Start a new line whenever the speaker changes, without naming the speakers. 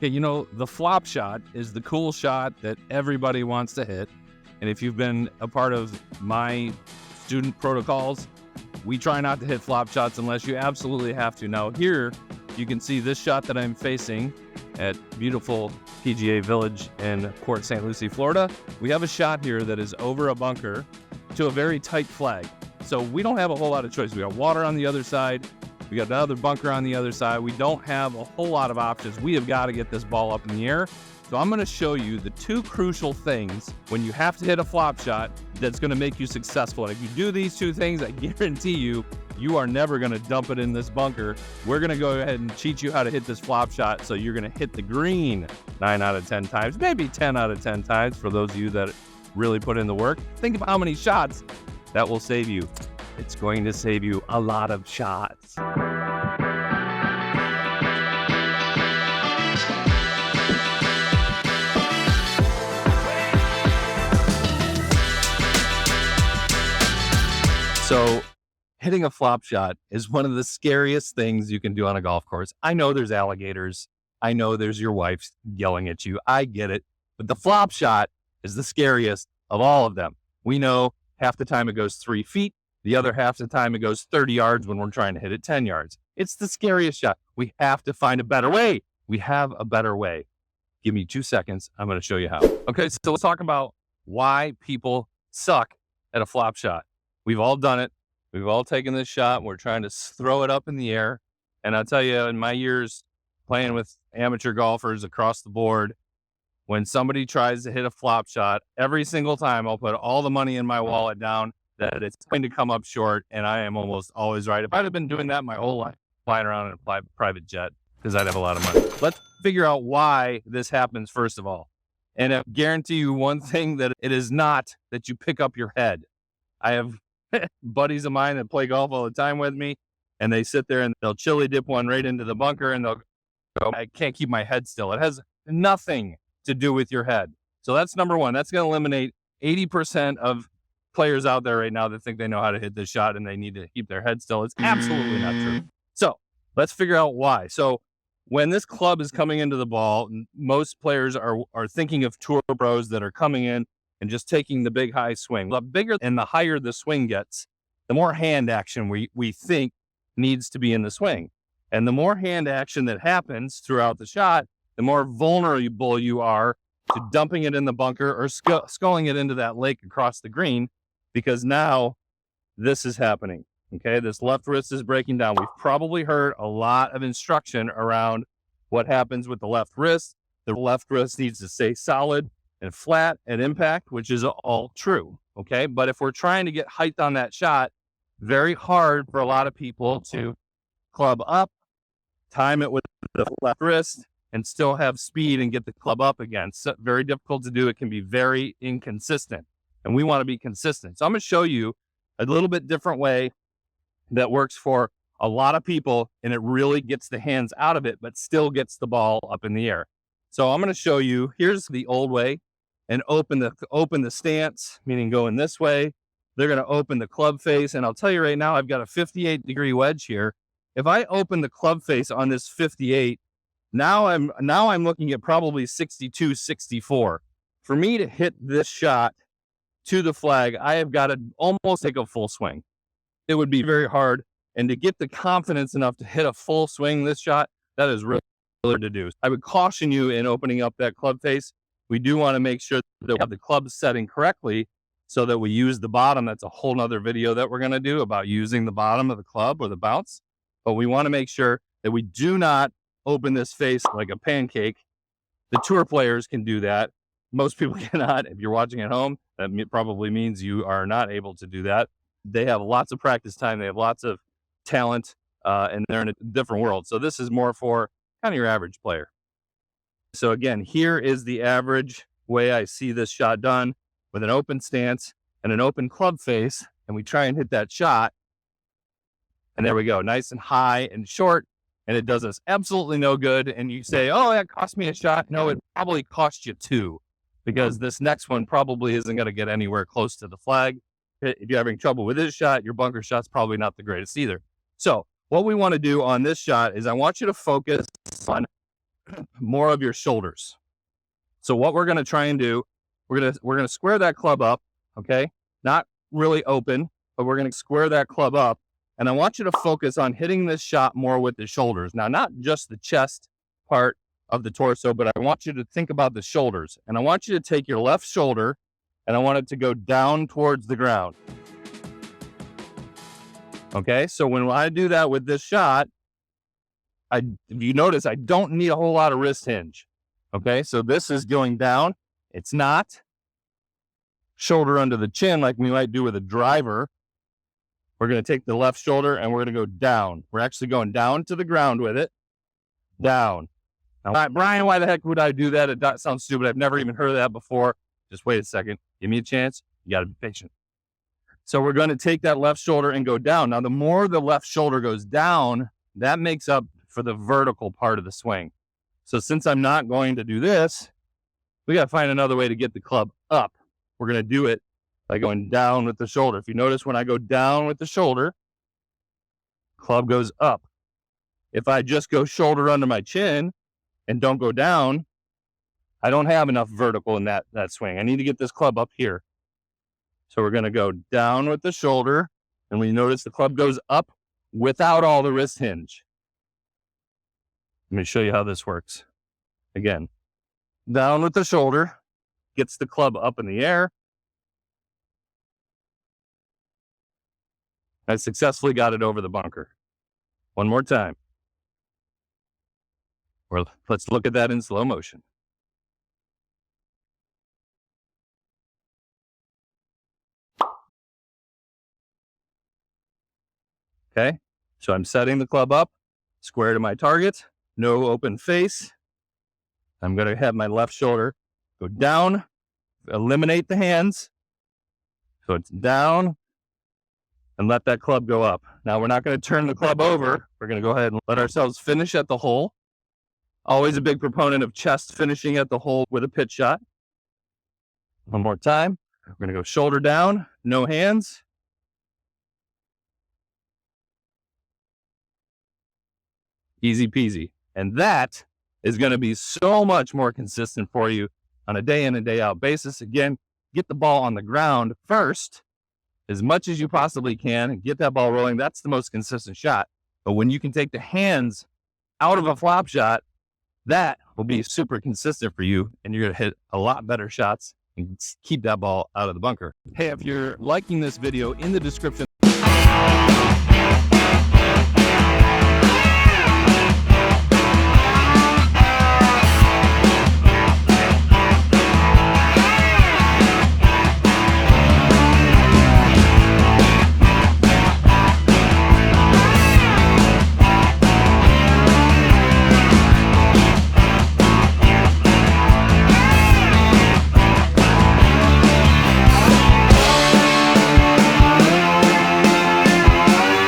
Okay, the flop shot is the cool shot that everybody wants to hit. And if you've been a part of my student protocols, we try not to hit flop shots unless you absolutely have to. Now here, you can see this shot that I'm facing at beautiful PGA Village in Port St. Lucie, Florida. We have a shot here that is over a bunker to a very tight flag. So we don't have a whole lot of choice. We got water on the other side. We got another bunker on the other side. We don't have a whole lot of options. We have got to get this ball up in the air. So I'm going to show you the two crucial things when you have to hit a flop shot that's going to make you successful. And if you do these two things, I guarantee you, you are never going to dump it in this bunker. We're going to go ahead and teach you how to hit this flop shot. So you're going to hit the green 9 out of 10 times, maybe 10 out of 10 times for those of you that really put in the work. Think of how many shots that will save you. It's going to save you a lot of shots. So hitting a flop shot is one of the scariest things you can do on a golf course. I know there's alligators. I know there's your wife yelling at you. I get it. But the flop shot is the scariest of all of them. We know half the time it goes 3 feet. The other half the time it goes 30 yards when we're trying to hit it 10 yards. It's the scariest shot. We have to find a better way. We have a better way. Give me 2 seconds. I'm going to show you how. Okay, so let's talk about why people suck at a flop shot. We've all done it. We've all taken this shot. We're trying to throw it up in the air. And I'll tell you, in my years playing with amateur golfers across the board, when somebody tries to hit a flop shot, every single time I'll put all the money in my wallet down that it's going to come up short, and I am almost always right. If I'd have been doing that my whole life, flying around in a private jet, because I'd have a lot of money. Let's figure out why this happens first of all. And I guarantee you one thing, that it is not that you pick up your head. I have buddies of mine that play golf all the time with me, and they sit there and they'll chili dip one right into the bunker, and they'll go, I can't keep my head still. It has nothing to do with your head. So that's number one. That's going to eliminate 80% of players out there right now that think they know how to hit this shot and they need to keep their head still. It's absolutely not true. So let's figure out why. So when this club is coming into the ball, most players are thinking of tour pros that are coming in and just taking the big high swing. The bigger and the higher the swing gets, the more hand action we think needs to be in the swing. And the more hand action that happens throughout the shot, the more vulnerable you are to dumping it in the bunker or sculling it into that lake across the green, because now this is happening. Okay, this left wrist is breaking down. We've probably heard a lot of instruction around what happens with the left wrist. The left wrist needs to stay solid and flat at impact, which is all true. Okay, but if we're trying to get height on that shot, very hard for a lot of people to club up, time it with the left wrist, and still have speed and get the club up again. So very difficult to do. It can be very inconsistent, and we want to be consistent. So I'm going to show you a little bit different way that works for a lot of people, and it really gets the hands out of it, but still gets the ball up in the air. So I'm going to show you, here's the old way, and open the stance, meaning going this way. They're going to open the club face, and I'll tell you right now, I've got a 58-degree wedge here. If I open the club face on this 58, now I'm looking at probably 62, 64. For me to hit this shot to the flag, I have got to almost take a full swing. It would be very hard. And to get the confidence enough to hit a full swing this shot, that is really hard to do. I would caution you in opening up that club face. We do want to make sure that we have the club setting correctly so that we use the bottom. That's a whole nother video that we're going to do about using the bottom of the club or the bounce. But we want to make sure that we do not open this face like a pancake. The tour players can do that. Most people cannot. If you're watching at home, that probably means you are not able to do that. They have lots of practice time. They have lots of talent, and they're in a different world. So this is more for kind of your average player. So again, here is the average way I see this shot done, with an open stance and an open club face, and we try and hit that shot. And there we go, nice and high and short, and it does us absolutely no good. And you say, oh, that cost me a shot. No, it probably cost you two, because this next one probably isn't going to get anywhere close to the flag. If you're having trouble with this shot, your bunker shot's probably not the greatest either. So what we want to do on this shot is I want you to focus on more of your shoulders. So what we're going to try and do, we're going to square that club up, okay? Not really open, but we're going to square that club up. And I want you to focus on hitting this shot more with the shoulders. Now, not just the chest part of the torso, but I want you to think about the shoulders. And I want you to take your left shoulder and I want it to go down towards the ground. Okay, so when I do that with this shot, if you notice, I don't need a whole lot of wrist hinge. Okay, so this is going down. It's not shoulder under the chin like we might do with a driver. We're going to take the left shoulder and we're going to go down. We're actually going down to the ground with it. Down. Now, Brian, why the heck would I do that? It sounds stupid. I've never even heard of that before. Just wait a second. Give me a chance. You got to be patient. So we're going to take that left shoulder and go down. Now, the more the left shoulder goes down, that makes up for the vertical part of the swing. So since I'm not going to do this, we got to find another way to get the club up. We're going to do it by going down with the shoulder. If you notice, when I go down with the shoulder, club goes up. If I just go shoulder under my chin and don't go down, I don't have enough vertical in that swing. I need to get this club up here. So we're going to go down with the shoulder, and we notice the club goes up without all the wrist hinge. Let me show you how this works. Again, down with the shoulder, gets the club up in the air. I successfully got it over the bunker. One more time. Well, let's look at that in slow motion. Okay, so I'm setting the club up, square to my target, no open face. I'm going to have my left shoulder go down, eliminate the hands. So it's down, and let that club go up. Now we're not going to turn the club over. We're going to go ahead and let ourselves finish at the hole. Always a big proponent of chest finishing at the hole with a pitch shot. One more time. We're going to go shoulder down, no hands. Easy peasy. And that is going to be so much more consistent for you on a day in and day out basis. Again, get the ball on the ground first as much as you possibly can and get that ball rolling. That's the most consistent shot. But when you can take the hands out of a flop shot, that will be super consistent for you, and you're going to hit a lot better shots and keep that ball out of the bunker. Hey, if you're liking this video, in the description